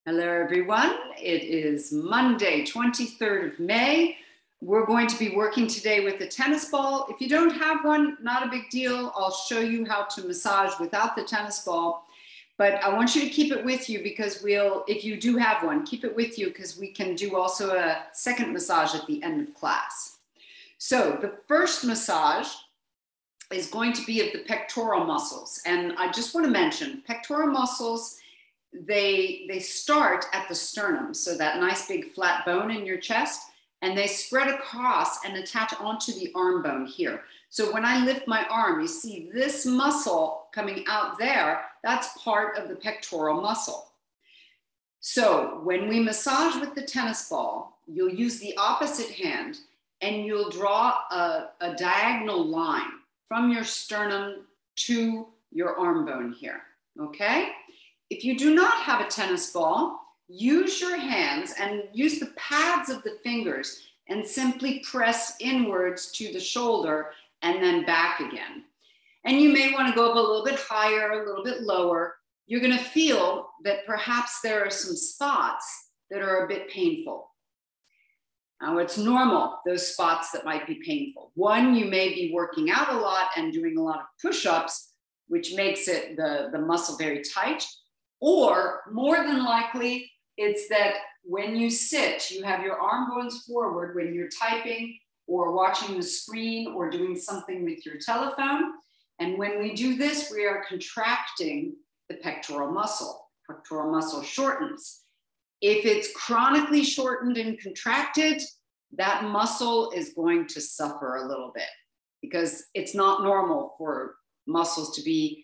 Hello, everyone. It is Monday, 23rd of May. We're going to be working today with a tennis ball. If you don't have one, not a big deal. I'll show you how to massage without the tennis ball. But I want you to keep it with you because if you do have one, keep it with you because we can do also a second massage at the end of class. So the first massage is going to be of the pectoral muscles. And I just want to mention pectoral muscles, they start at the sternum, so that nice big flat bone in your chest, and they spread across and attach onto the arm bone here. So when I lift my arm, you see this muscle coming out there, that's part of the pectoral muscle. So when we massage with the tennis ball, you'll use the opposite hand and you'll draw a diagonal line from your sternum to your arm bone here, okay? If you do not have a tennis ball, use your hands and use the pads of the fingers and simply press inwards to the shoulder and then back again. And you may want to go up a little bit higher, a little bit lower. You're going to feel that perhaps there are some spots that are a bit painful. Now, it's normal, those spots that might be painful. One, you may be working out a lot and doing a lot of push-ups, which makes it the muscle very tight. Or more than likely, it's that when you sit, you have your arm bones forward when you're typing or watching the screen or doing something with your telephone. And when we do this, we are contracting the pectoral muscle. Pectoral muscle shortens. If it's chronically shortened and contracted, that muscle is going to suffer a little bit because it's not normal for muscles to be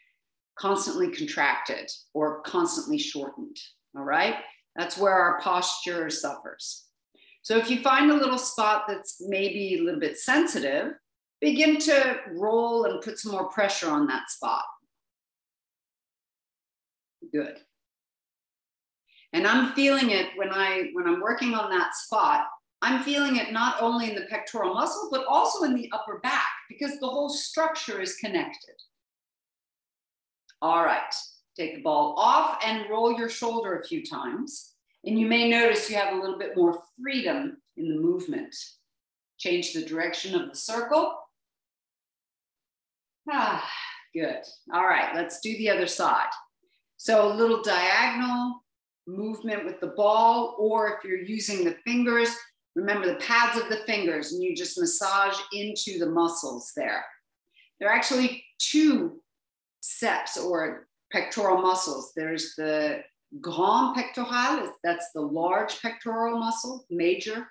constantly contracted or constantly shortened, all right? That's where our posture suffers. So if you find a little spot that's maybe a little bit sensitive, begin to roll and put some more pressure on that spot. Good. And I'm feeling it when I'm working on that spot, I'm feeling it not only in the pectoral muscle, but also in the upper back because the whole structure is connected. All right, take the ball off and roll your shoulder a few times. And you may notice you have a little bit more freedom in the movement. Change the direction of the circle. Good. All right, let's do the other side. So a little diagonal movement with the ball, or if you're using the fingers, remember the pads of the fingers and you just massage into the muscles there. There are actually two sets or pectoral muscles. There's the grand pectoral, that's the large pectoral muscle, major,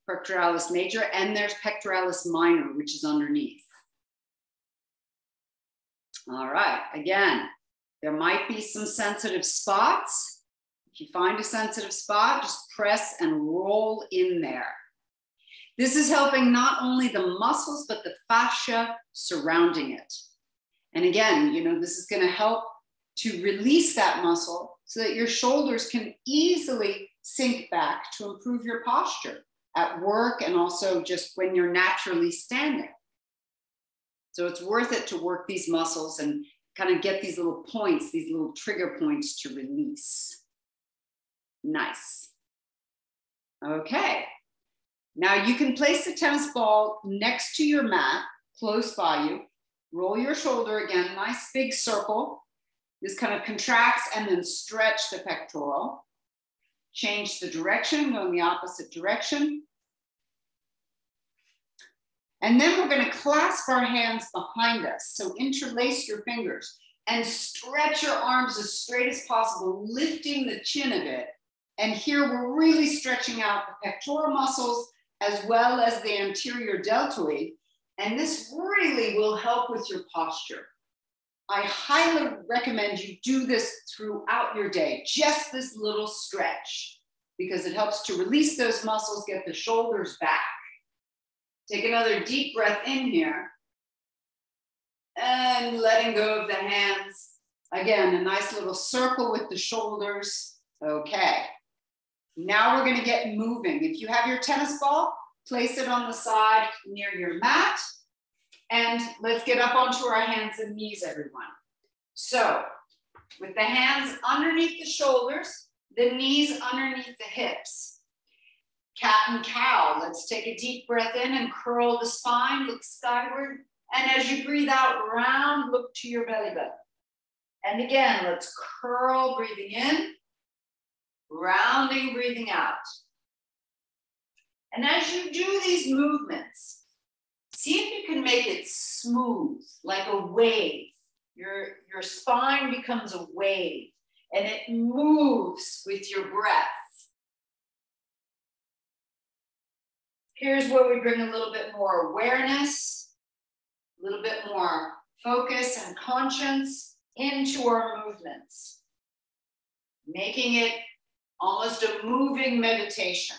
pectoralis major, and there's pectoralis minor, which is underneath. All right, again, there might be some sensitive spots. If you find a sensitive spot, just press and roll in there. This is helping not only the muscles, but the fascia surrounding it. And again, this is going to help to release that muscle so that your shoulders can easily sink back to improve your posture at work and also just when you're naturally standing. So it's worth it to work these muscles and kind of get these little points, these little trigger points to release. Nice. Okay. Now you can place the tennis ball next to your mat, close by you. Roll your shoulder again, nice big circle. This kind of contracts and then stretch the pectoral. Change the direction, go in the opposite direction. And then we're going to clasp our hands behind us. So interlace your fingers and stretch your arms as straight as possible, lifting the chin a bit. And here we're really stretching out the pectoral muscles as well as the anterior deltoid. And this really will help with your posture. I highly recommend you do this throughout your day, just this little stretch, because it helps to release those muscles, get the shoulders back. Take another deep breath in here and letting go of the hands. Again, a nice little circle with the shoulders. Okay. Now we're going to get moving. If you have your tennis ball, place it on the side near your mat. And let's get up onto our hands and knees, everyone. So with the hands underneath the shoulders, the knees underneath the hips. Cat and cow. Let's take a deep breath in and curl the spine, look skyward. And as you breathe out, round, look to your belly button. And again, let's curl, breathing in, rounding, breathing out. And as you do these movements, see if you can make it smooth, like a wave. Your spine becomes a wave and it moves with your breath. Here's where we bring a little bit more awareness, a little bit more focus and conscience into our movements, making it almost a moving meditation.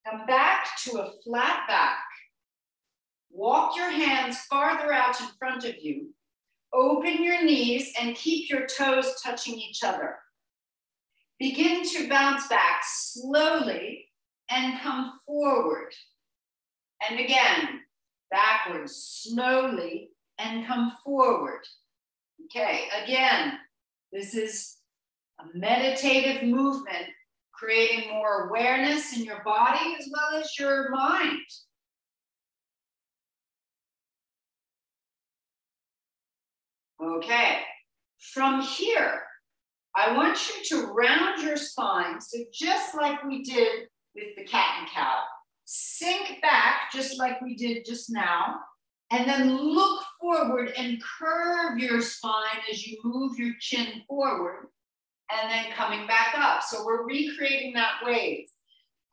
Come back to a flat back. Walk your hands farther out in front of you. Open your knees and keep your toes touching each other. Begin to bounce back slowly and come forward. And again, backwards slowly and come forward. Okay, again, this is a meditative movement, creating more awareness in your body as well as your mind. Okay, from here, I want you to round your spine. So just like we did with the cat and cow, sink back just like we did just now, and then look forward and curve your spine as you move your chin forward, and then coming back up. So we're recreating that wave.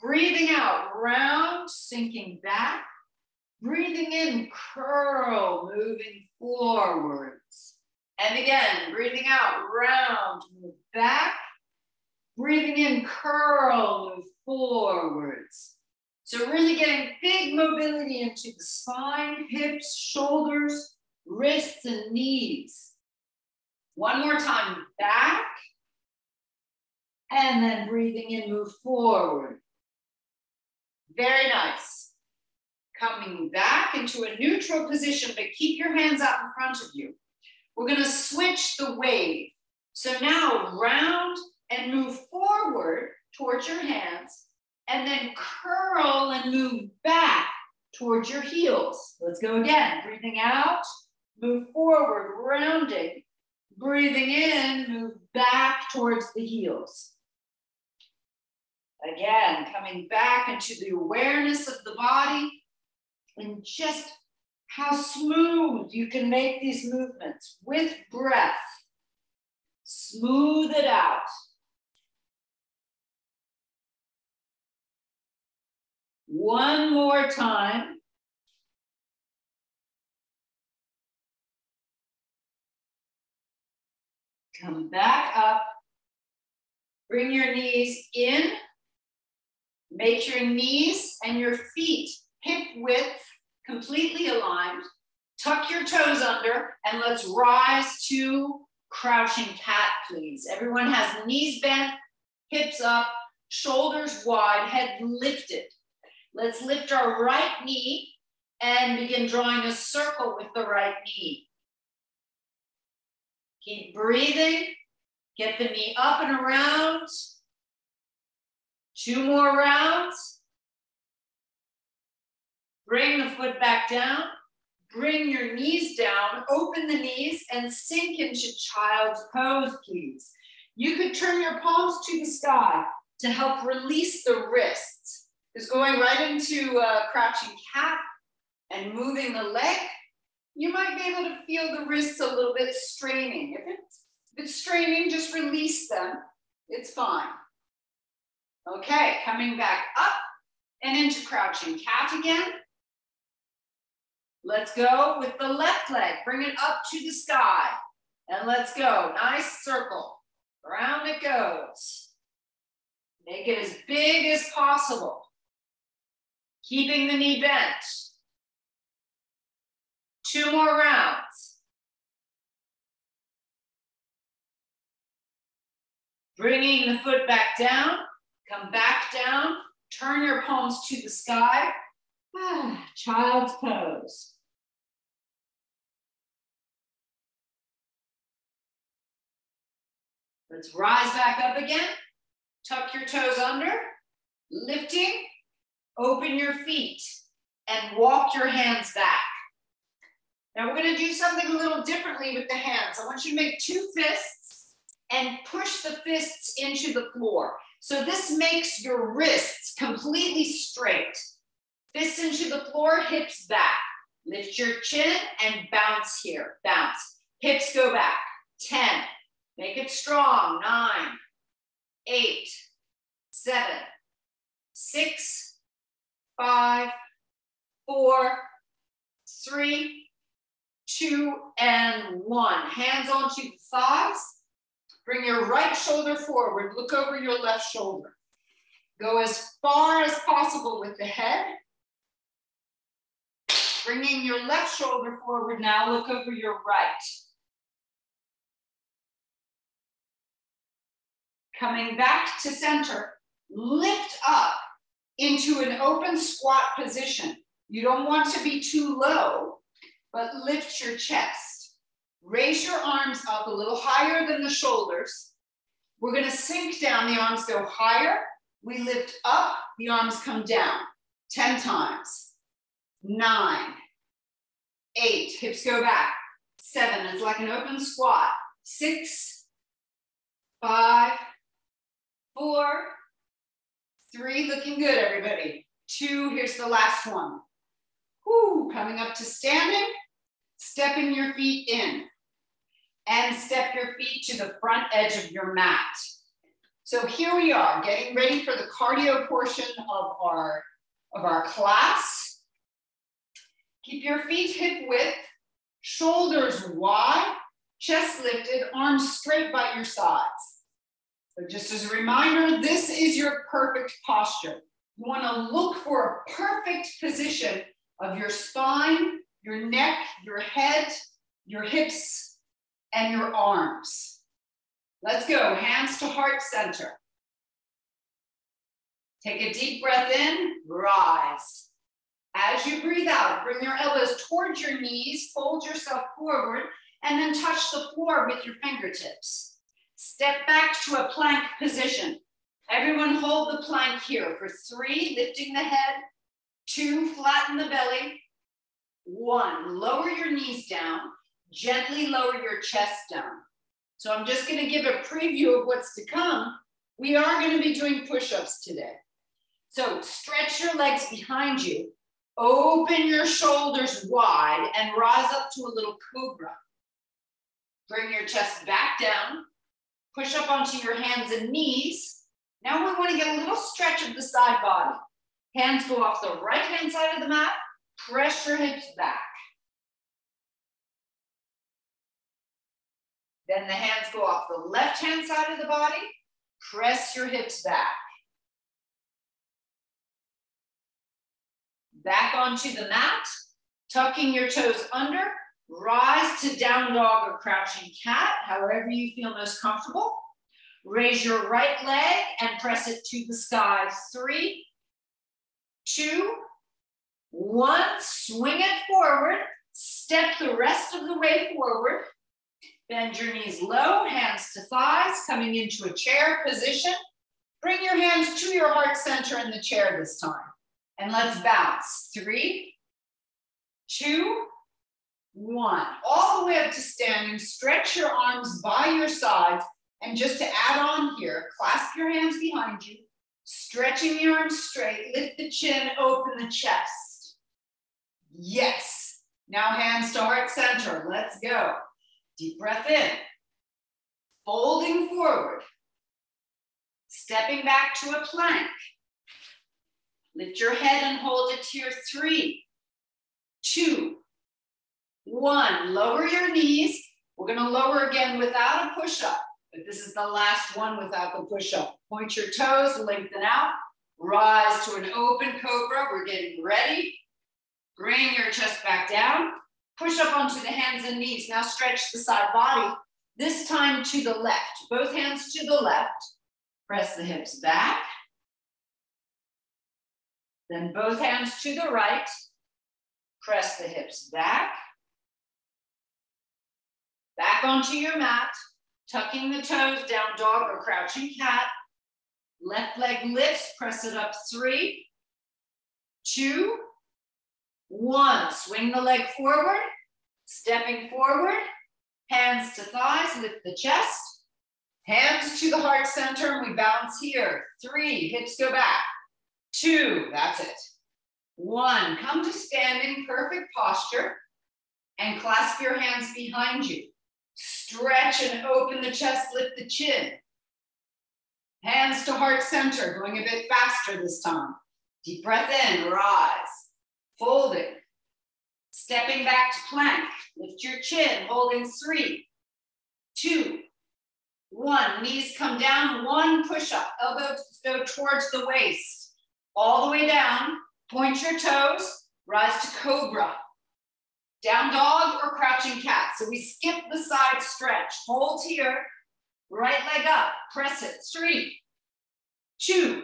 Breathing out, round, sinking back. Breathing in, curl, moving forwards. And again, breathing out, round, move back. Breathing in, curl, move forwards. So really getting big mobility into the spine, hips, shoulders, wrists, and knees. One more time, back. And then breathing in, move forward. Very nice. Coming back into a neutral position, but keep your hands out in front of you. We're going to switch the wave. So now round and move forward towards your hands, and then curl and move back towards your heels. Let's go again. Breathing out, move forward, rounding. Breathing in, move back towards the heels. Again, coming back into the awareness of the body and just how smooth you can make these movements with breath. Smooth it out. One more time. Come back up. Bring your knees in. Make your knees and your feet hip width completely aligned. Tuck your toes under and let's rise to crouching cat, please. Everyone has knees bent, hips up, shoulders wide, head lifted. Let's lift our right knee and begin drawing a circle with the right knee. Keep breathing. Get the knee up and around. 2 more rounds. Bring the foot back down. Bring your knees down. Open the knees and sink into child's pose, please. You could turn your palms to the sky to help release the wrists. Is going right into crouching cat and moving the leg. You might be able to feel the wrists a little bit straining. If it's straining, just release them. It's fine. Okay, coming back up and into crouching cat again. Let's go with the left leg. Bring it up to the sky. And let's go. Nice circle. Around it goes. Make it as big as possible. Keeping the knee bent. 2 more rounds. Bringing the foot back down. Come back down. Turn your palms to the sky. Child's pose. Let's rise back up again. Tuck your toes under, lifting, open your feet, and walk your hands back. Now we're going to do something a little differently with the hands. I want you to make 2 fists and push the fists into the floor. So this makes your wrists completely straight. Fists into the floor, hips back. Lift your chin and bounce here. Bounce. Hips go back. 10. Make it strong. 9, 8, 7, 6, 5, 4, 3, 2, and 1. Hands onto the thighs. Bring your right shoulder forward. Look over your left shoulder. Go as far as possible with the head. Bringing your left shoulder forward now. Look over your right. Coming back to center. Lift up into an open squat position. You don't want to be too low, but lift your chest. Raise your arms up a little higher than the shoulders. We're going to sink down. The arms go higher. We lift up. The arms come down. 10 times. 9, 8. Hips go back. 7. It's like an open squat. 6, 5, 4, 3. Looking good, everybody. 2. Here's the last one. Woo, coming up to standing. Stepping your feet in. And step your feet to the front edge of your mat. So here we are, getting ready for the cardio portion of our class. Keep your feet hip width, shoulders wide, chest lifted, arms straight by your sides. So just as a reminder, this is your perfect posture. You want to look for a perfect position of your spine, your neck, your head, your hips, and your arms. Let's go, hands to heart center. Take a deep breath in, rise. As you breathe out, bring your elbows towards your knees, fold yourself forward, and then touch the floor with your fingertips. Step back to a plank position. Everyone hold the plank here for 3, lifting the head, 2, flatten the belly, 1, lower your knees down, gently lower your chest down. So I'm just going to give a preview of what's to come. We are going to be doing push-ups today. So stretch your legs behind you, open your shoulders wide, and rise up to a little cobra. Bring your chest back down, push up onto your hands and knees. Now we want to get a little stretch of the side body. Hands go off the right-hand side of the mat, press your hips back. Then the hands go off the left-hand side of the body. Press your hips back. Back onto the mat, tucking your toes under. Rise to down dog or crouching cat, however you feel most comfortable. Raise your right leg and press it to the sky. 3, 2, 1. Swing it forward. Step the rest of the way forward. Bend your knees low, hands to thighs, coming into a chair position. Bring your hands to your heart center in the chair this time. And let's bounce. 3, 2, 1. All the way up to standing. Stretch your arms by your sides. And just to add on here, clasp your hands behind you. Stretching the arms straight. Lift the chin, open the chest. Yes. Now hands to heart center. Let's go. Deep breath in, folding forward, stepping back to a plank. Lift your head and hold it here. 3, 2, 1. Lower your knees. We're going to lower again without a push-up, but this is the last one without the push-up. Point your toes, lengthen out, rise to an open cobra. We're getting ready. Bring your chest back down. Push up onto the hands and knees. Now stretch the side body, this time to the left. Both hands to the left. Press the hips back. Then both hands to the right. Press the hips back. Back onto your mat. Tucking the toes, down dog or crouching cat. Left leg lifts, press it up. 3, 2, 1. Swing the leg forward, stepping forward. Hands to thighs, lift the chest. Hands to the heart center, and we bounce here. 3, hips go back. 2, that's it. 1, come to standing, perfect posture, and clasp your hands behind you. Stretch and open the chest, lift the chin. Hands to heart center, going a bit faster this time. Deep breath in, rise. Folding. Stepping back to plank. Lift your chin, holding 3, 2, 1. Knees come down, 1 push-up. Elbows go towards the waist. All the way down, point your toes, rise to Cobra. Down dog or crouching cat. So we skip the side stretch. Hold here, right leg up, press it. 3, 2,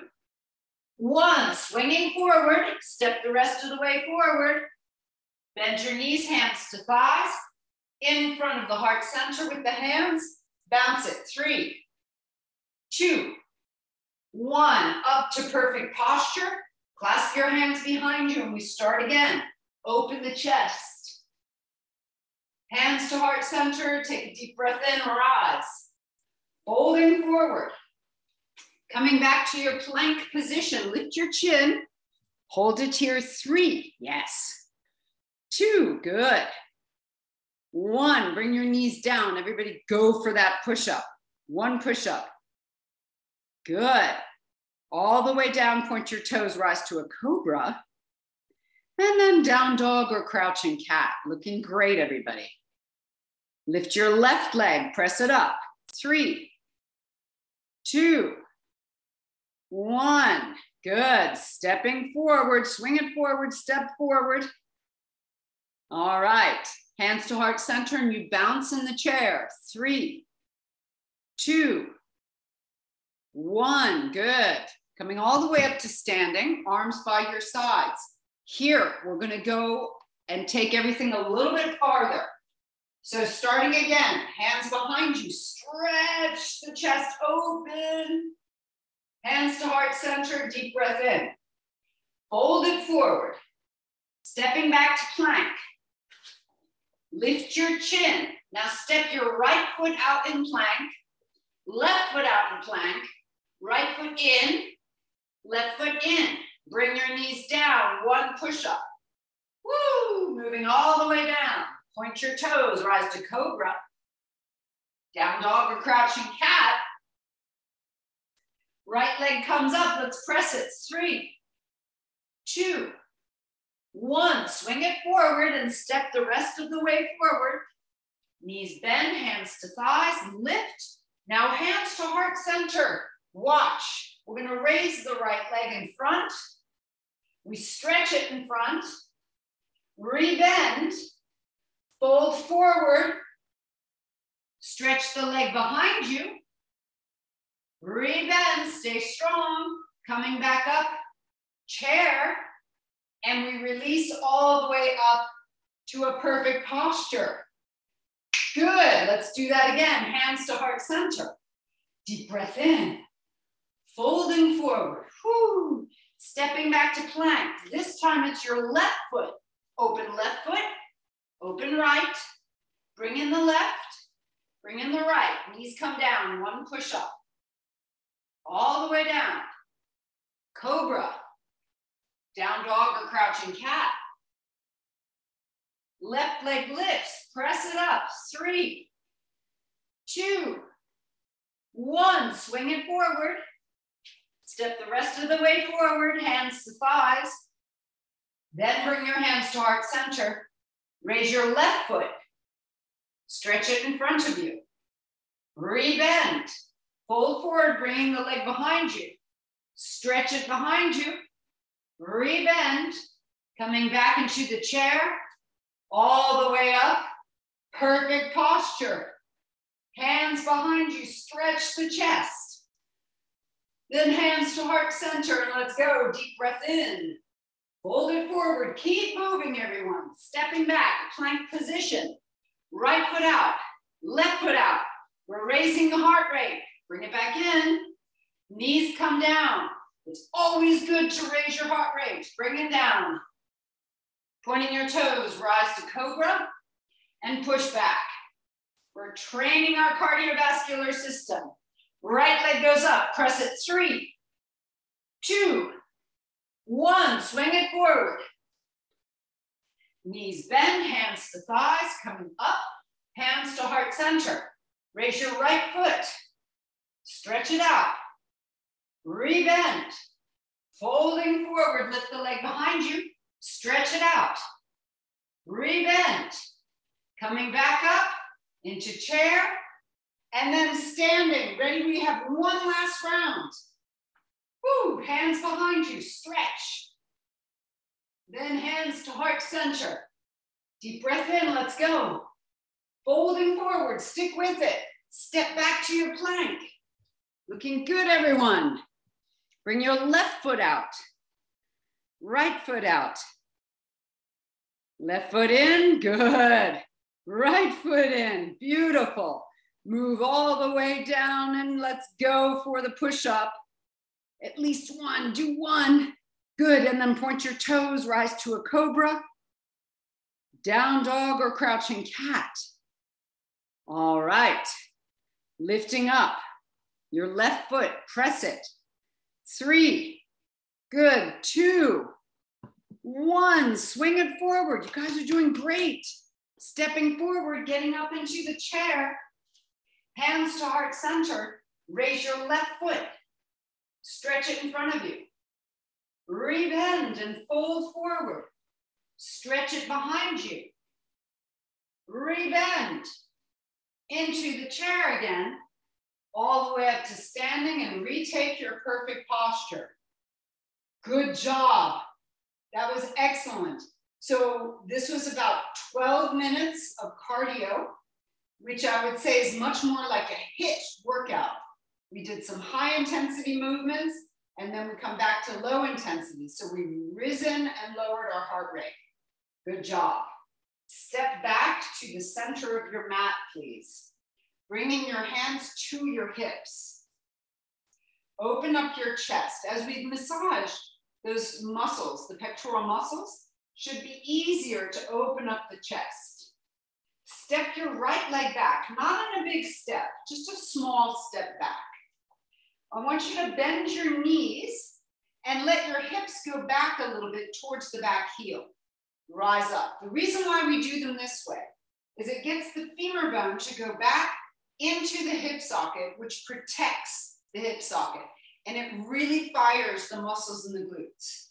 1. Swinging forward, step the rest of the way forward. Bend your knees, hands to thighs. In front of the heart center with the hands. Bounce it. 3, 2, 1. Up to perfect posture. Clasp your hands behind you and we start again. Open the chest. Hands to heart center. Take a deep breath in, rise. Folding forward. Coming back to your plank position. Lift your chin. Hold it here. 3, yes. 2, good. 1, bring your knees down. Everybody go for that push-up. 1 push-up. Good. All the way down, point your toes, rise to a cobra. And then down dog or crouching cat. Looking great, everybody. Lift your left leg, press it up. 3, 2, 1. Good. Stepping forward, swing it forward, step forward. All right. Hands to heart center and you bounce in the chair. 3, 2, 1. Good. Coming all the way up to standing, arms by your sides. Here, we're going to go and take everything a little bit farther. So starting again, hands behind you, stretch the chest open. Hands to heart center, deep breath in. Fold it forward. Stepping back to plank. Lift your chin. Now step your right foot out in plank, left foot out in plank, right foot in, left foot in. Bring your knees down, 1 push-up. Woo! Moving all the way down. Point your toes, rise to cobra. Down dog or crouching cat. Right leg comes up, let's press it. 3, 2, 1. Swing it forward and step the rest of the way forward. Knees bend, hands to thighs, lift. Now hands to heart center. Watch. We're going to raise the right leg in front. We stretch it in front. Rebend. Fold forward. Stretch the leg behind you. Rebend. Stay strong. Coming back up. Chair. And we release all the way up to a perfect posture. Good. Let's do that again. Hands to heart center. Deep breath in. Folding forward. Whew. Stepping back to plank. This time it's your left foot. Open left foot. Open right. Bring in the left. Bring in the right. Knees come down. 1 push-up. All the way down. Cobra. Down dog or crouching cat. Left leg lifts. Press it up. 3, 2, 1. Swing it forward. Step the rest of the way forward. Hands to thighs. Then bring your hands to heart center. Raise your left foot. Stretch it in front of you. Rebend. Fold forward, bringing the leg behind you. Stretch it behind you. Rebend. Coming back into the chair. All the way up. Perfect posture. Hands behind you. Stretch the chest. Then hands to heart center. And let's go. Deep breath in. Fold it forward. Keep moving, everyone. Stepping back. Plank position. Right foot out. Left foot out. We're raising the heart rate. Bring it back in. Knees come down. It's always good to raise your heart rate. Bring it down. Pointing your toes, rise to Cobra and push back. We're training our cardiovascular system. Right leg goes up. Press it. 3, 2, 1. Swing it forward. Knees bend, hands to thighs, coming up. Hands to heart center. Raise your right foot. Stretch it out. Rebend. Folding forward, lift the leg behind you. Stretch it out. Rebend. Coming back up into chair. And then standing. Ready? We have one last round. Woo, hands behind you. Stretch. Then hands to heart center. Deep breath in. Let's go. Folding forward. Stick with it. Step back to your plank. Looking good, everyone. Bring your left foot out. Right foot out. Left foot in. Good. Right foot in. Beautiful. Move all the way down and let's go for the push-up. At least one. Do one. Good. And then point your toes. Rise to a cobra. Down dog or crouching cat. All right. Lifting up. Your left foot. Press it. 3. Good. 2, 1. Swing it forward. You guys are doing great. Stepping forward, getting up into the chair. Hands to heart center. Raise your left foot. Stretch it in front of you. Rebend and fold forward. Stretch it behind you. Rebend into the chair again. All the way up to standing and retake your perfect posture. Good job. That was excellent. So this was about 12 minutes of cardio, which I would say is much more like a HIIT workout. We did some high intensity movements and then we come back to low intensity. So we've risen and lowered our heart rate. Good job. Step back to the center of your mat, please. Bringing your hands to your hips. Open up your chest. As we've massaged those muscles, the pectoral muscles, should be easier to open up the chest. Step your right leg back, not in a big step, just a small step back. I want you to bend your knees and let your hips go back a little bit towards the back heel. Rise up. The reason why we do them this way is it gets the femur bone to go back into the hip socket, which protects the hip socket. And it really fires the muscles in the glutes.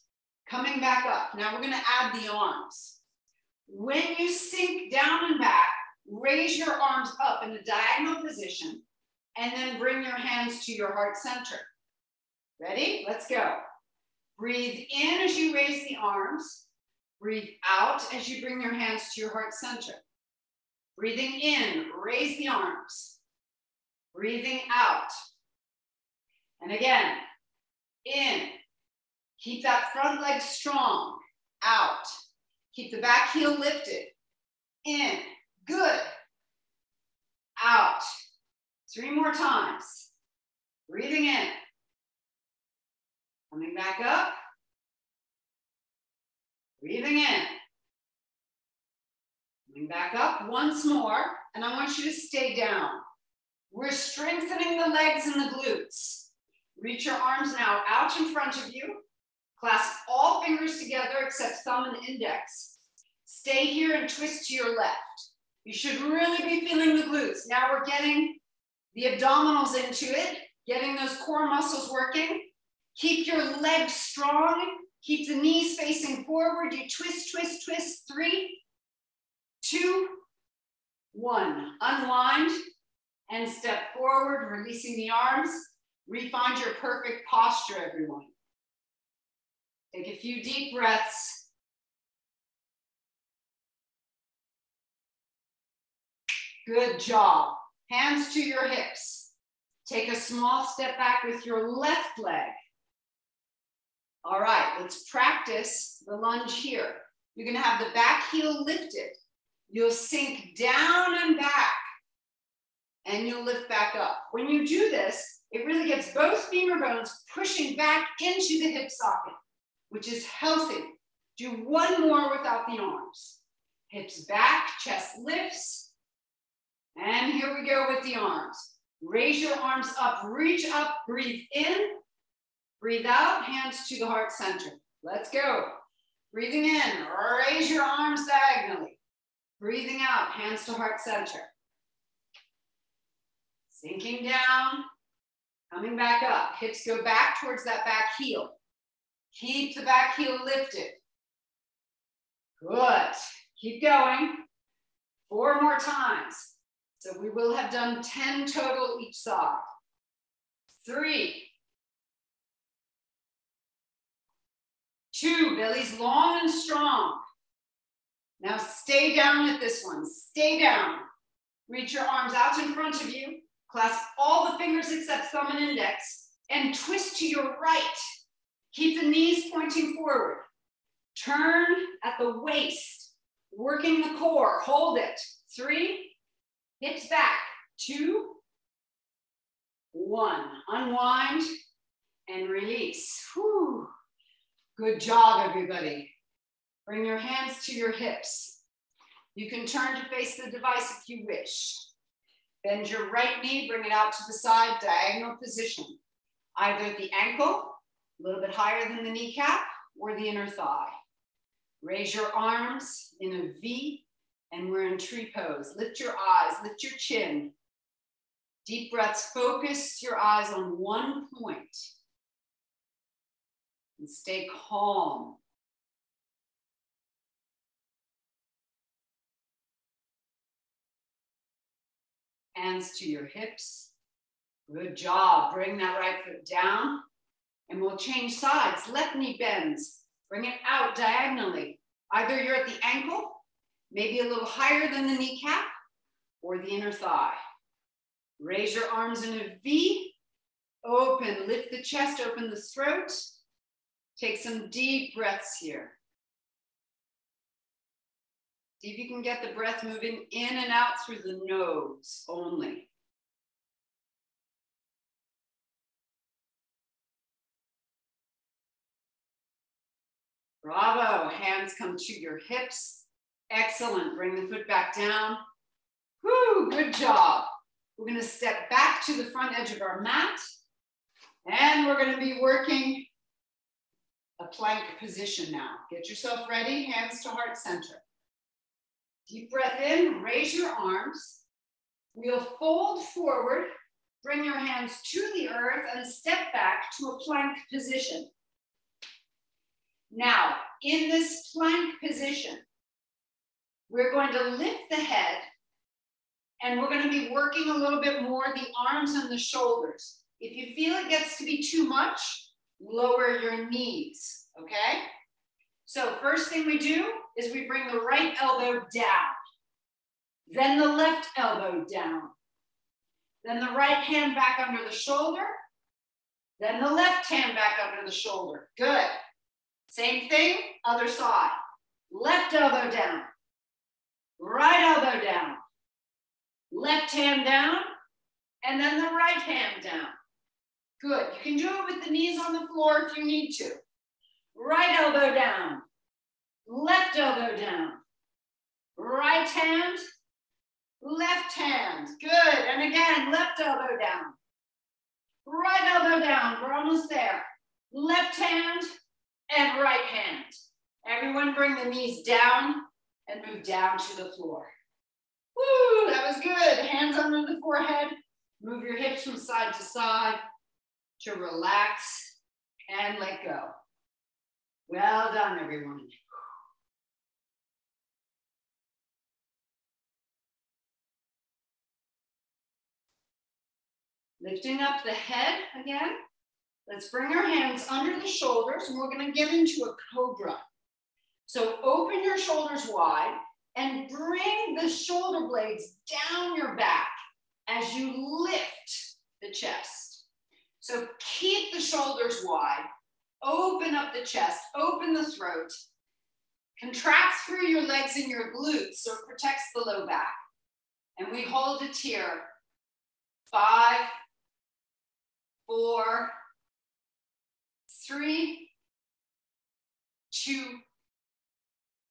Coming back up. Now we're gonna add the arms. When you sink down and back, raise your arms up in a diagonal position and then bring your hands to your heart center. Ready? Let's go. Breathe in as you raise the arms. Breathe out as you bring your hands to your heart center. Breathing in, raise the arms. Breathing out. And again, in. Keep that front leg strong. Out. Keep the back heel lifted. In. Good. Out. 3 more times. Breathing in. Coming back up. Breathing in. Coming back up once more. And I want you to stay down. We're strengthening the legs and the glutes. Reach your arms now out in front of you. Clasp all fingers together except thumb and index. Stay here and twist to your left. You should really be feeling the glutes. Now we're getting the abdominals into it, getting those core muscles working. Keep your legs strong. Keep the knees facing forward. You twist, twist, twist. 3, 2, 1. Unwind and step forward, releasing the arms. Refine your perfect posture, everyone. Take a few deep breaths. Good job. Hands to your hips. Take a small step back with your left leg. All right, let's practice the lunge here. You're gonna have the back heel lifted. You'll sink down and back. and you'll lift back up. When you do this, it really gets both femur bones pushing back into the hip socket, which is healthy. Do one more without the arms. Hips back, chest lifts. And here we go with the arms. Raise your arms up, reach up, breathe in, breathe out, hands to the heart center. Let's go. Breathing in, raise your arms diagonally. Breathing out, hands to heart center. Sinking down, coming back up. Hips go back towards that back heel. Keep the back heel lifted. Good. Keep going. 4 more times. So we will have done 10 total each side. 3, 2, belly's long and strong. Now stay down at this one. Stay down. Reach your arms out in front of you. Clasp all the fingers except thumb and index. And twist to your right. Keep the knees pointing forward. Turn at the waist. Working the core. Hold it. 3, hips back. 2, 1. Unwind and release. Whew. Good job, everybody. Bring your hands to your hips. You can turn to face the device if you wish. Bend your right knee, bring it out to the side, diagonal position. Either at the ankle, a little bit higher than the kneecap, or the inner thigh. Raise your arms in a V, and we're in tree pose. Lift your eyes, lift your chin. Deep breaths, focus your eyes on one point. And stay calm. Hands to your hips. Good job. Bring that right foot down. And we'll change sides. Left knee bends. Bring it out diagonally. Either you're at the ankle, maybe a little higher than the kneecap, or the inner thigh. Raise your arms in a V. Open, lift the chest, open the throat. Take some deep breaths here. See if you can get the breath moving in and out through the nose only. Bravo. Hands come to your hips. Excellent. Bring the foot back down. Woo, good job. We're going to step back to the front edge of our mat. And we're going to be working a plank position now. Get yourself ready. Hands to heart center. Deep breath in, raise your arms. We'll fold forward, bring your hands to the earth and step back to a plank position. Now, in this plank position, we're going to lift the head and we're going to be working a little bit more the arms and the shoulders. If you feel it gets to be too much, lower your knees, okay? So first thing we do is we bring the right elbow down, then the left elbow down, then the right hand back under the shoulder, then the left hand back under the shoulder. Good. Same thing, other side. Left elbow down, right elbow down, left hand down, and then the right hand down. Good. You can do it with the knees on the floor if you need to. Right elbow down, left elbow down, right hand, left hand. Good. And again, left elbow down, right elbow down. We're almost there. Left hand and right hand. Everyone bring the knees down and move down to the floor. Woo, that was good. Hands under the forehead. Move your hips from side to side to relax and let go. Well done, everyone. Lifting up the head again. Let's bring our hands under the shoulders and we're going to get into a cobra. So open your shoulders wide and bring the shoulder blades down your back as you lift the chest. So keep the shoulders wide. Open up the chest, open the throat, contract through your legs and your glutes so it protects the low back. And we hold it here 5, 4, 3, 2,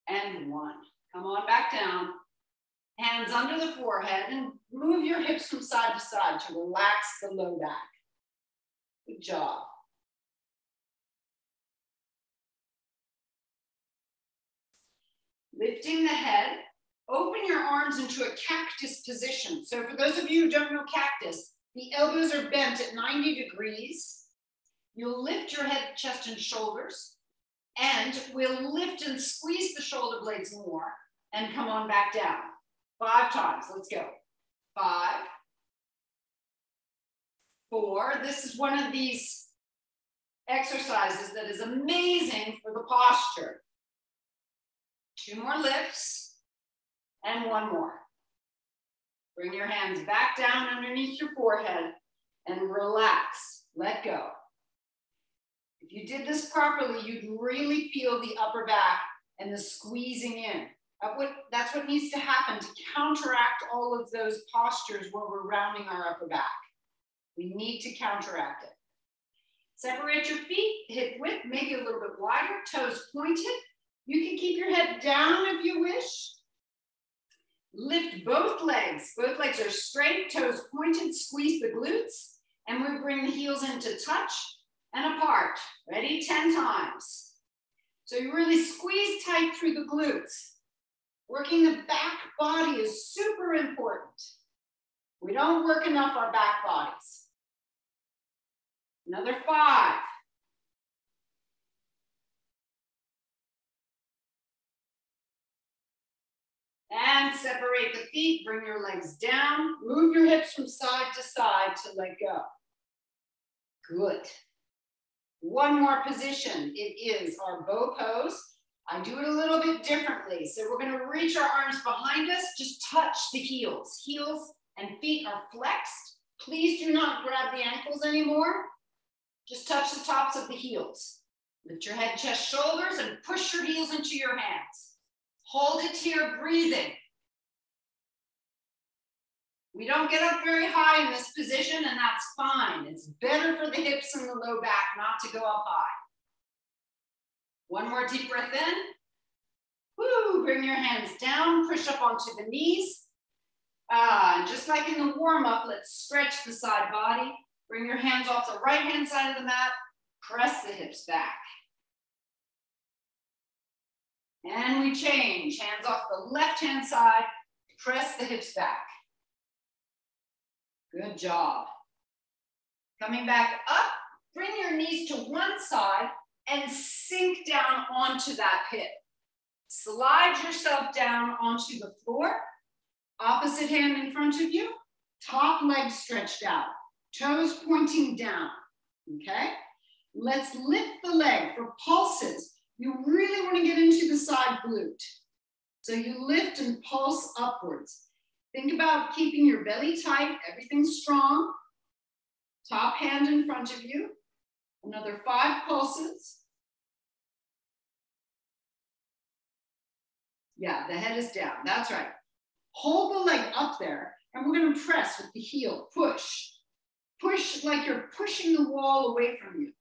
and 1. Come on back down. Hands under the forehead and move your hips from side to side to relax the low back. Good job. Lifting the head, open your arms into a cactus position. So for those of you who don't know cactus, the elbows are bent at 90 degrees. You'll lift your head, chest, and shoulders, and we'll lift and squeeze the shoulder blades more and come on back down. 5 times, let's go. 5, 4. This is one of these exercises that is amazing for the posture. 2 more lifts and 1 more. Bring your hands back down underneath your forehead and relax, let go. If you did this properly, you'd really feel the upper back and the squeezing in. That's what needs to happen to counteract all of those postures where we're rounding our upper back. We need to counteract it. Separate your feet, hip width, maybe a little bit wider, toes pointed. You can keep your head down if you wish. Lift both legs. Both legs are straight, toes pointed, squeeze the glutes, and we bring the heels into touch and apart. Ready? 10 times. So you really squeeze tight through the glutes. Working the back body is super important. We don't work enough our back bodies. Another 5. And separate the feet, bring your legs down, move your hips from side to let go. Good. 1 more position. It is our bow pose. I do it a little bit differently. So we're gonna reach our arms behind us, just touch the heels. Heels and feet are flexed. Please do not grab the ankles anymore. Just touch the tops of the heels. Lift your head, chest, shoulders, and push your heels into your hands. Hold it here, breathing. We don't get up very high in this position, and that's fine. It's better for the hips and the low back not to go up high. 1 more deep breath in. Woo, bring your hands down, push up onto the knees. Just like in the warm-up, let's stretch the side body. Bring your hands off the right-hand side of the mat, press the hips back. And we change, hands off the left-hand side, press the hips back. Good job. Coming back up, bring your knees to one side and sink down onto that hip. Slide yourself down onto the floor, opposite hand in front of you, top leg stretched out, toes pointing down, okay? Let's lift the leg for pulses. You really want to get into the side glute. So you lift and pulse upwards. Think about keeping your belly tight, everything strong. Top hand in front of you. Another 5 pulses. Yeah, the head is down, that's right. Hold the leg up there and we're gonna press with the heel, push. Push like you're pushing the wall away from you.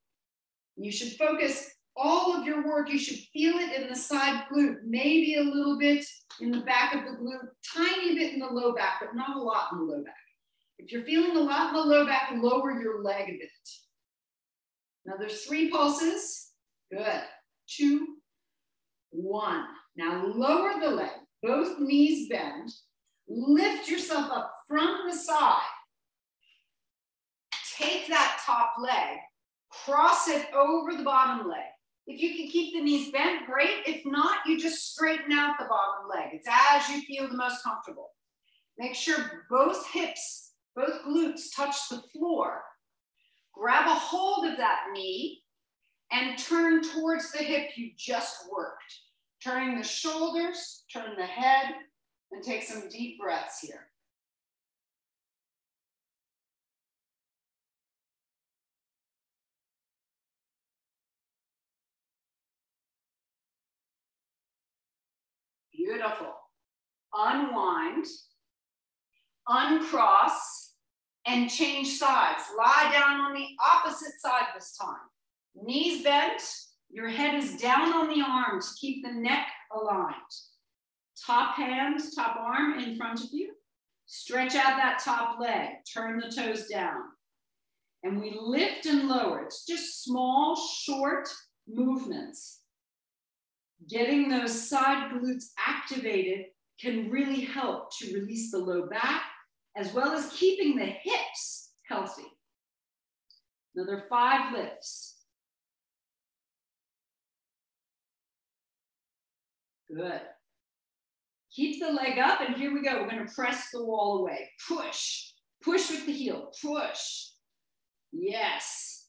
You should focus all of your work, you should feel it in the side glute, maybe a little bit in the back of the glute, tiny bit in the low back, but not a lot in the low back. If you're feeling a lot in the low back, lower your leg a bit. Another 3 pulses. Good. 2, 1. Now lower the leg, both knees bend. Lift yourself up from the side. Take that top leg, cross it over the bottom leg. If you can keep the knees bent, great. If not, you just straighten out the bottom leg. It's as you feel the most comfortable. Make sure both hips, both glutes touch the floor. Grab a hold of that knee and turn towards the hip you just worked. Turning the shoulders, turn the head, and take some deep breaths here. Beautiful. Unwind, uncross, and change sides. Lie down on the opposite side this time. Knees bent, your head is down on the arm to keep the neck aligned. Top hand, top arm in front of you. Stretch out that top leg, turn the toes down. And we lift and lower. It's just small, short movements. Getting those side glutes activated can really help to release the low back, as well as keeping the hips healthy. Another 5 lifts. Good. Keep the leg up, and here we go. We're going to press the wall away. Push. Push with the heel. Push. Yes.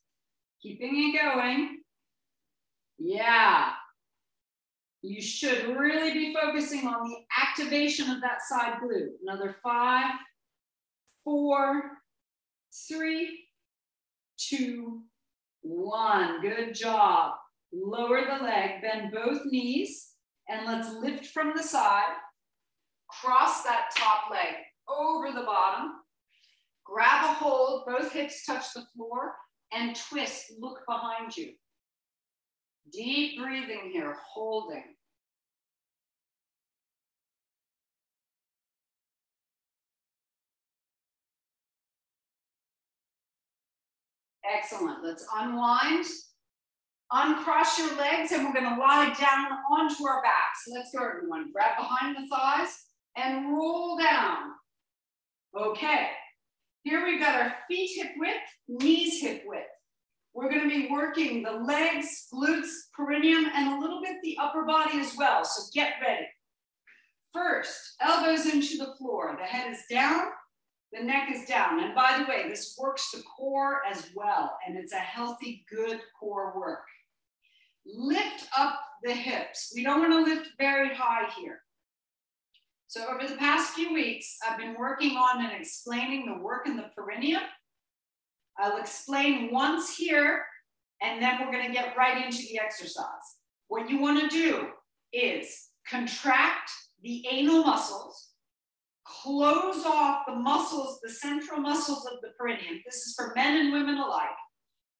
Keeping it going. Yeah. You should really be focusing on the activation of that side glute. Another 5, 4, 3, 2, 1. Good job. Lower the leg, bend both knees, and let's lift from the side. Cross that top leg over the bottom. Grab a hold, both hips touch the floor, and twist, look behind you. Deep breathing here, holding. Excellent. Let's unwind. Uncross your legs, and we're going to lie down onto our backs. Let's go, everyone. Grab behind the thighs and roll down. Okay. Here we've got our feet hip width, knees hip width. We're going to be working the legs, glutes, perineum, and a little bit the upper body as well. So get ready. First, elbows into the floor. The head is down. The neck is down. And by the way, this works the core as well. And it's a healthy, good core work. Lift up the hips. We don't want to lift very high here. So over the past few weeks, I've been working on and explaining the work in the perineum. I'll explain once here, and then we're going to get right into the exercise. What you want to do is contract the anal muscles, close off the muscles, the central muscles of the perineum. This is for men and women alike.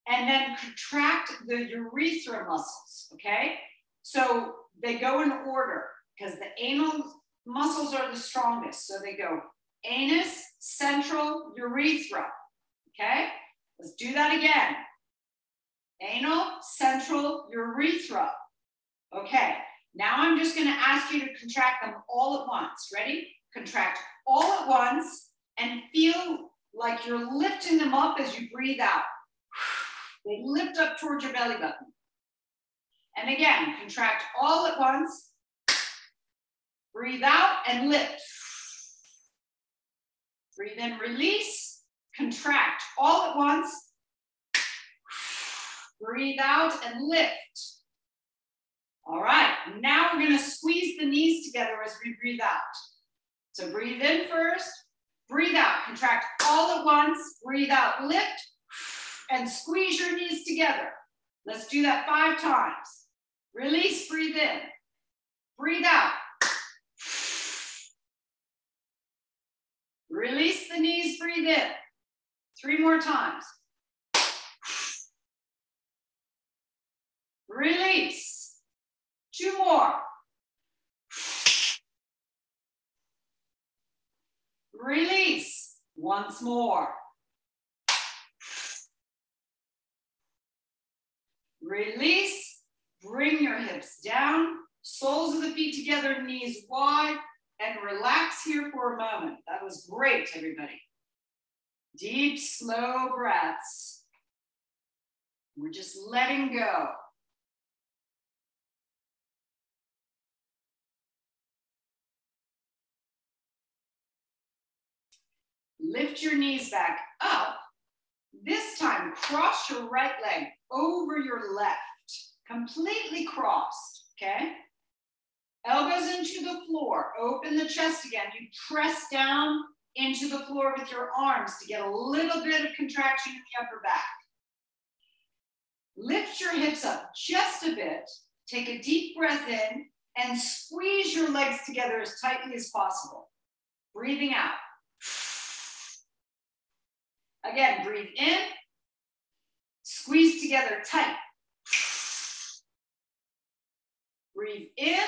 And then contract the urethra muscles, okay? So they go in order because the anal muscles are the strongest. So they go anus, central, urethra, okay? Let's do that again. Anal, central, urethra. Okay, now I'm just gonna ask you to contract them all at once. Ready? Contract all at once and feel like you're lifting them up as you breathe out. They lift up towards your belly button. And again, contract all at once. Breathe out and lift. Breathe in, release, contract all at once. Breathe out and lift. All right, now we're going to squeeze the knees together as we breathe out. So breathe in first, breathe out, contract all at once, breathe out, lift, and squeeze your knees together. Let's do that 5 times. Release, breathe in, breathe out. Release the knees, breathe in. 3 more times. Release. 2 more. Release. Once more. Release. Bring your hips down. Soles of the feet together, knees wide. And relax here for a moment. That was great, everybody. Deep, slow breaths. We're just letting go. Lift your knees back up. This time, cross your right leg over your left. Completely crossed, okay? Elbows into the floor, open the chest again. You press down into the floor with your arms to get a little bit of contraction in the upper back. Lift your hips up just a bit. Take a deep breath in and squeeze your legs together as tightly as possible. Breathing out. Again, breathe in, squeeze together tight. Breathe in,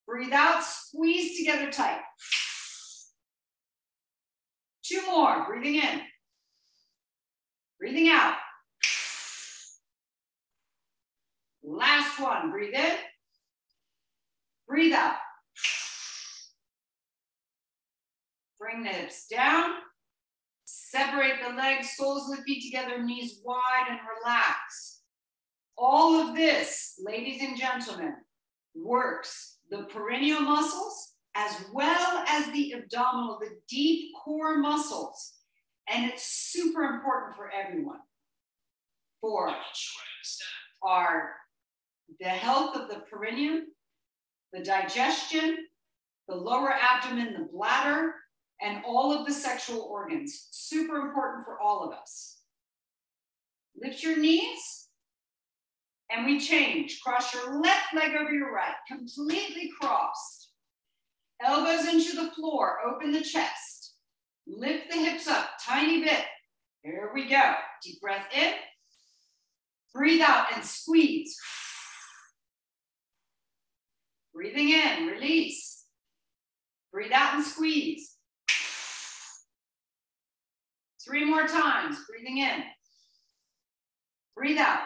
breathe out, squeeze together tight. 2 more, breathing in, breathing out. Last one, breathe in, breathe out. Bring the hips down, separate the legs, soles of the feet together, knees wide and relax. All of this, ladies and gentlemen, works the perineal muscles as well as the abdominal, the deep core muscles. And it's super important for everyone. For the health of the perineum, the digestion, the lower abdomen, the bladder, and all of the sexual organs. Super important for all of us. Lift your knees, and we change. Cross your left leg over your right, completely crossed. Elbows into the floor, open the chest. Lift the hips up, tiny bit. Here we go. Deep breath in. Breathe out and squeeze. Breathing in, release. Breathe out and squeeze. 3 more times, breathing in. Breathe out.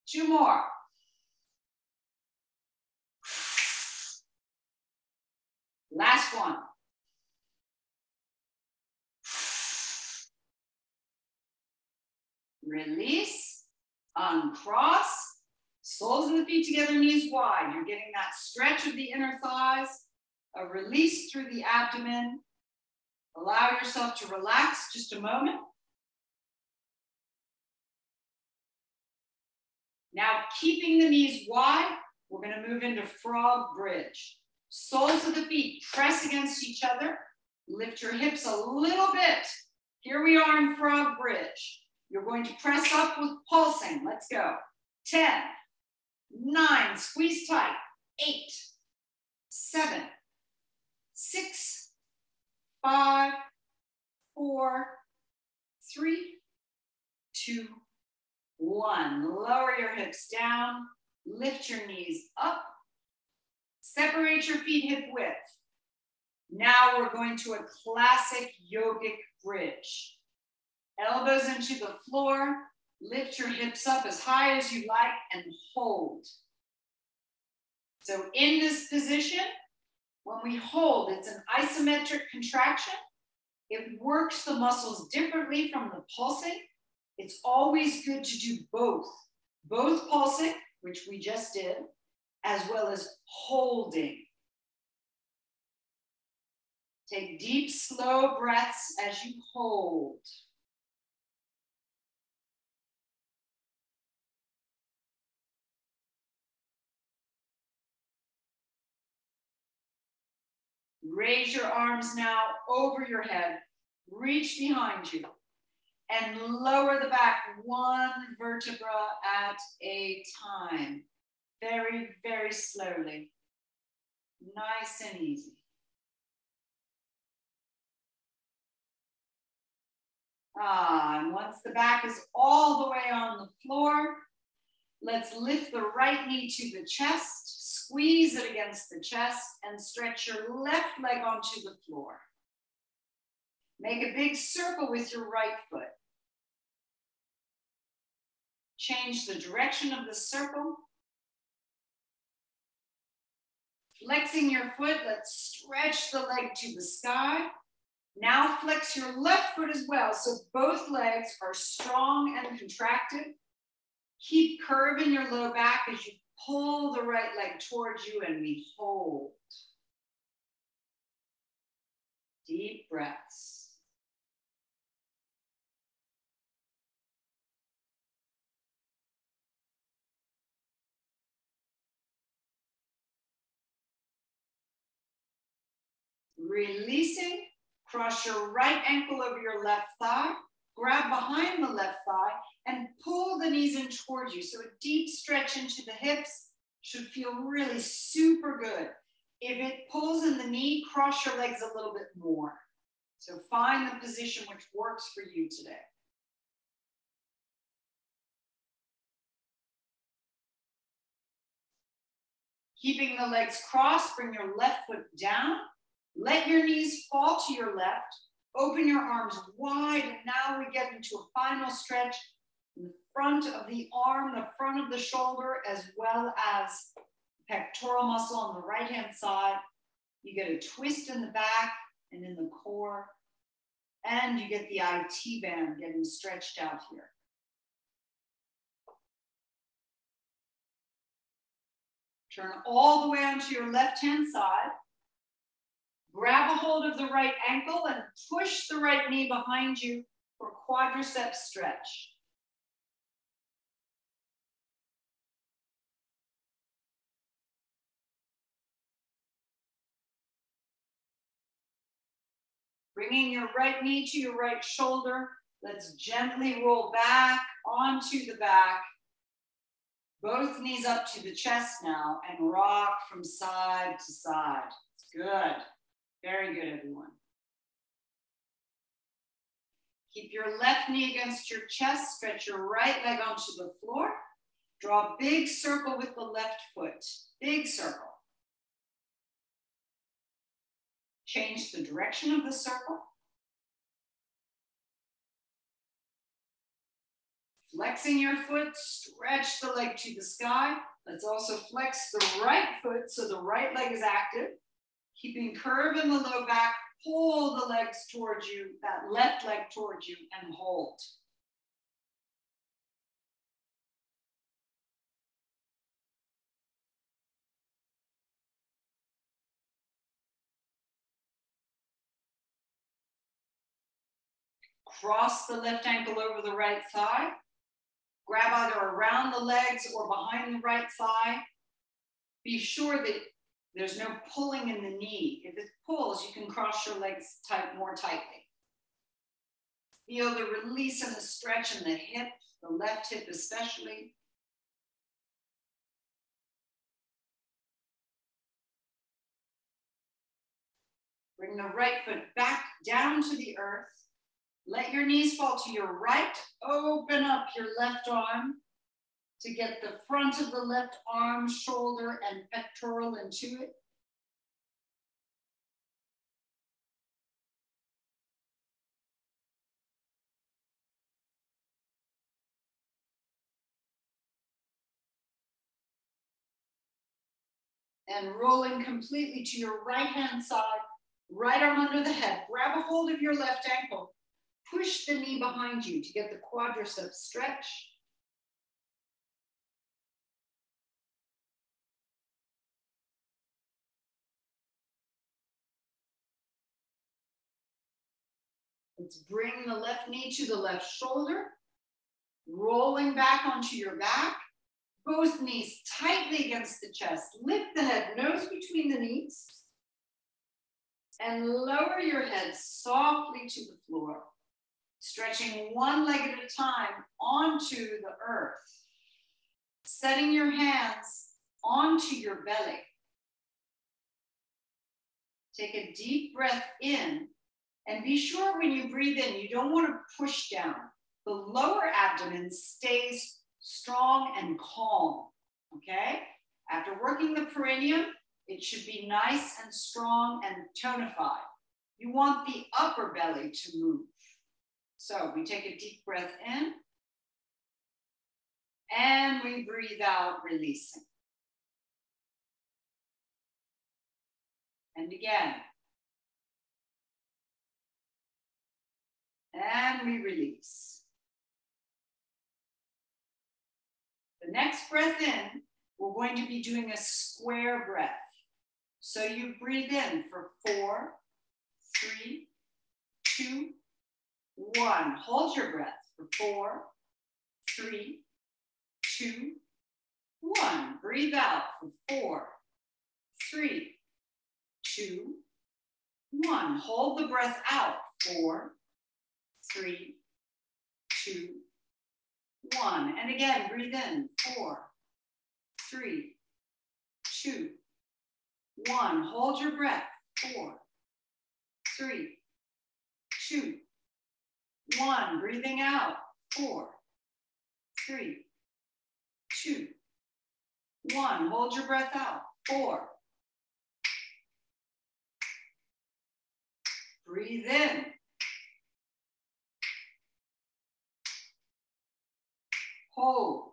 2 more. Last one. Release, uncross, soles of the feet together, knees wide. You're getting that stretch of the inner thighs, a release through the abdomen. Allow yourself to relax just a moment. Now, keeping the knees wide, we're going to move into frog bridge. Soles of the feet press against each other. Lift your hips a little bit. Here we are in frog bridge. You're going to press up with pulsing. Let's go. 10, 9, squeeze tight. 8, 7, 6, 5, 4, 3, 2, 1. Lower your hips down. Lift your knees up. Separate your feet hip width. Now we're going to a classic yogic bridge. Elbows into the floor. Lift your hips up as high as you like and hold. So in this position, when we hold, it's an isometric contraction. It works the muscles differently from the pulsing. It's always good to do both pulsing, which we just did, as well as holding. Take deep, slow breaths as you hold. Raise your arms now over your head, reach behind you, and lower the back 1 vertebra at a time. Very, very slowly. Nice and easy. And once the back is all the way on the floor, let's lift the right knee to the chest, squeeze it against the chest, and stretch your left leg onto the floor. Make a big circle with your right foot. Change the direction of the circle. Flexing your foot, let's stretch the leg to the sky. Now flex your left foot as well, so both legs are strong and contracted. Keep curving your low back as you pull the right leg towards you and we hold. Deep breaths. Releasing, cross your right ankle over your left thigh, grab behind the left thigh, and pull the knees in towards you. So a deep stretch into the hips should feel really super good. If it pulls in the knee, cross your legs a little bit more. So find the position which works for you today. Keeping the legs crossed, bring your left foot down. Let your knees fall to your left. Open your arms wide. And now we get into a final stretch in the front of the arm, the front of the shoulder, as well as pectoral muscle on the right-hand side. You get a twist in the back and in the core. And you get the IT band getting stretched out here. Turn all the way onto your left-hand side. Grab a hold of the right ankle and push the right knee behind you for quadricep stretch. Bringing your right knee to your right shoulder. Let's gently roll back onto the back. Both knees up to the chest now and rock from side to side. Good. Very good, everyone. Keep your left knee against your chest. Stretch your right leg onto the floor. Draw a big circle with the left foot. Big circle. Change the direction of the circle. Flexing your foot, stretch the leg to the sky. Let's also flex the right foot so the right leg is active. Keeping curve in the low back, pull the legs towards you, that left leg towards you, and hold. Cross the left ankle over the right thigh. Grab either around the legs or behind the right thigh. Be sure that there's no pulling in the knee. If it pulls, you can cross your legs more tightly. Feel the release and the stretch in the hip, the left hip especially. Bring the right foot back down to the earth. Let your knees fall to your right. Open up your left arm to get the front of the left arm, shoulder, and pectoral into it. And rolling completely to your right-hand side, right arm under the head. Grab a hold of your left ankle. Push the knee behind you to get the quadricep stretch. Let's bring the left knee to the left shoulder, rolling back onto your back. Both knees tightly against the chest. Lift the head, nose between the knees. And lower your head softly to the floor. Stretching one leg at a time onto the earth. Setting your hands onto your belly. Take a deep breath in. And be sure when you breathe in, you don't want to push down. The lower abdomen stays strong and calm, okay? After working the perineum, it should be nice and strong and tonified. You want the upper belly to move. So we take a deep breath in, and we breathe out, releasing. And again. And we release. The next breath in, we're going to be doing a square breath. So you breathe in for 4, 3, 2, 1. Hold your breath for 4, 3, 2, 1. Breathe out for 4, 3, 2, 1. Hold the breath out. 4, 3, 2, 1. And again, breathe in. 4, 3, 2, 1. Hold your breath. 4, 3, 2, 1. Breathing out. 4, 3, 2, 1. Hold your breath out. 4. Breathe in. Hold.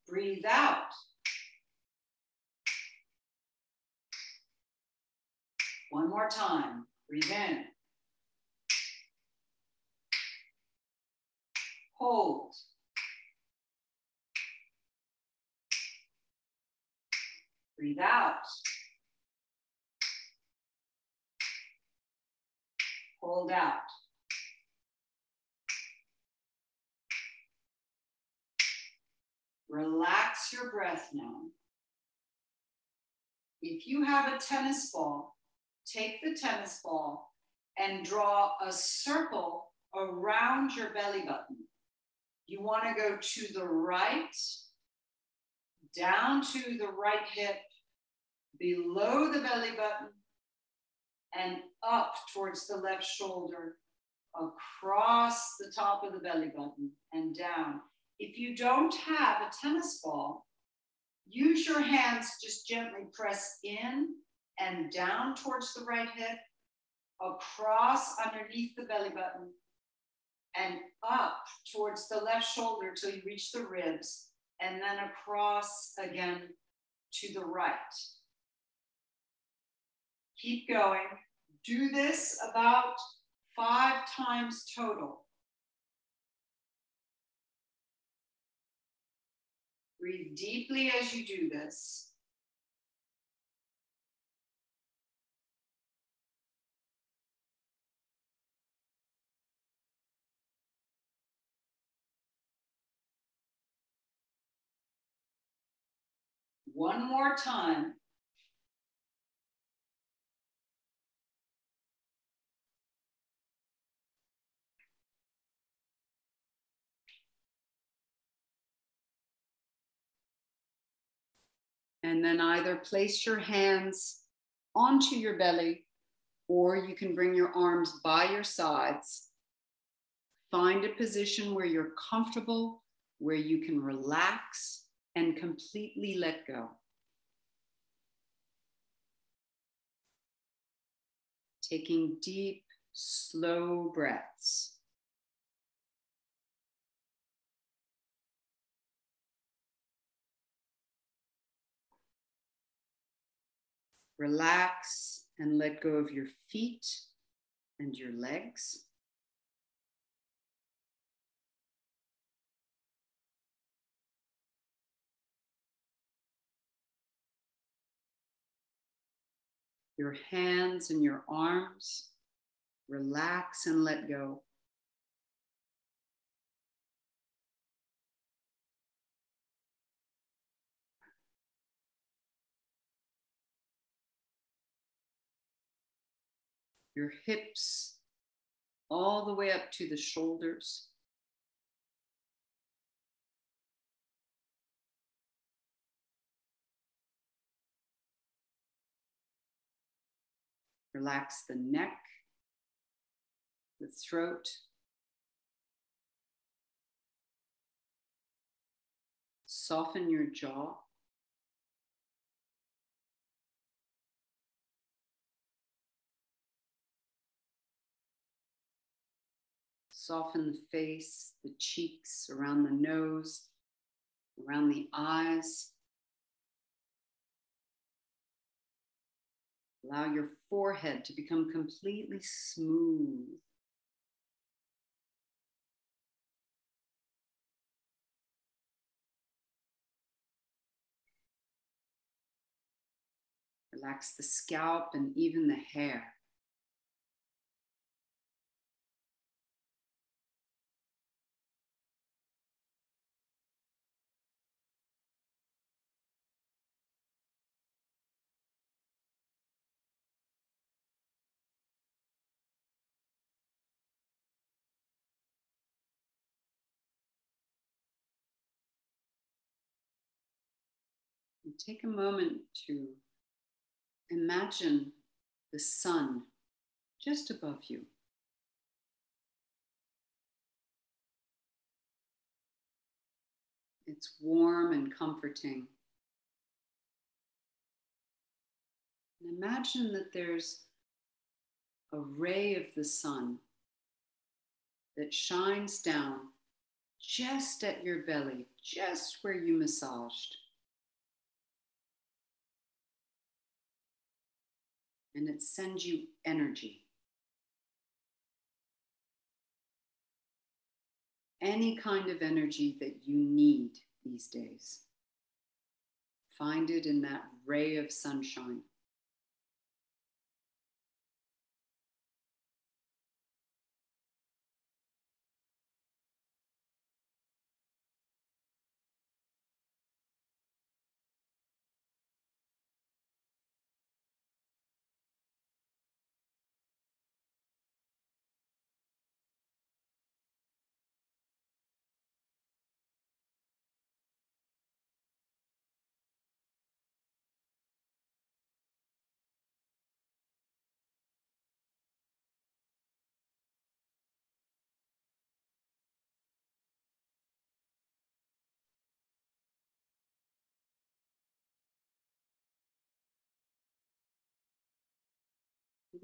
Breathe out. One more time. Breathe in. Hold. Breathe out. Hold out. Relax your breath now. If you have a tennis ball, take the tennis ball and draw a circle around your belly button. You want to go to the right, down to the right hip, below the belly button, and up towards the left shoulder, across the top of the belly button, and down. If you don't have a tennis ball, use your hands, just gently press in and down towards the right hip, across underneath the belly button, and up towards the left shoulder till you reach the ribs, and then across again to the right. Keep going. Do this about 5 times total. Breathe deeply as you do this. One more time. And then either place your hands onto your belly, or you can bring your arms by your sides. Find a position where you're comfortable, where you can relax and completely let go. Taking deep, slow breaths. Relax and let go of your feet and your legs. Your hands and your arms. Relax and let go. Your hips all the way up to the shoulders. Relax the neck, the throat. Soften your jaw. Soften the face, the cheeks, around the nose, around the eyes. Allow your forehead to become completely smooth. Relax the scalp and even the hair. And take a moment to imagine the sun just above you. It's warm and comforting. And imagine that there's a ray of the sun that shines down just at your belly, just where you massaged. And it sends you energy. Any kind of energy that you need these days. Find it in that ray of sunshine.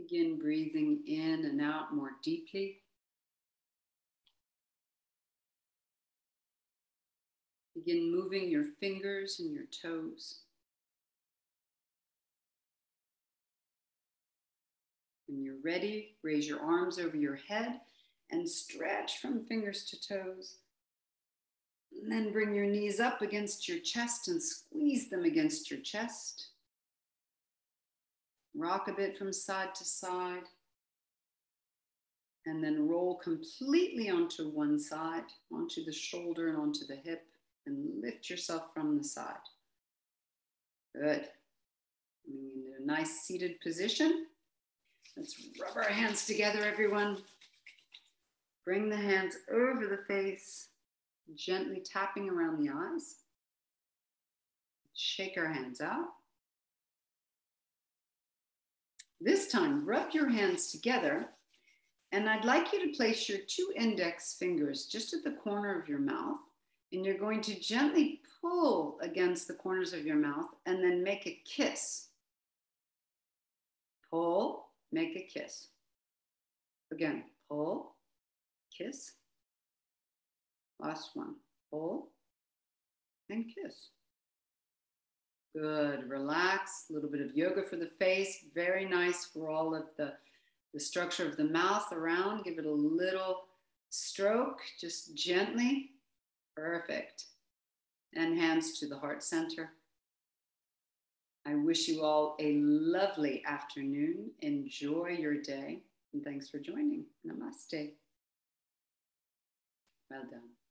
Begin breathing in and out more deeply. Begin moving your fingers and your toes. When you're ready, raise your arms over your head and stretch from fingers to toes. And then bring your knees up against your chest and squeeze them against your chest. Rock a bit from side to side. And then roll completely onto one side, onto the shoulder and onto the hip, and lift yourself from the side. Good. Coming into a nice seated position. Let's rub our hands together, everyone. Bring the hands over the face, gently tapping around the eyes. Shake our hands out. This time, rub your hands together, and I'd like you to place your 2 index fingers just at the corner of your mouth, and you're going to gently pull against the corners of your mouth and then make a kiss. Pull, make a kiss. Again, pull, kiss. Last one, pull and kiss. Good, relax, a little bit of yoga for the face. Very nice for all of the structure of the mouth around. Give it a little stroke, just gently. Perfect. And hands to the heart center. I wish you all a lovely afternoon. Enjoy your day. And thanks for joining. Namaste. Well done.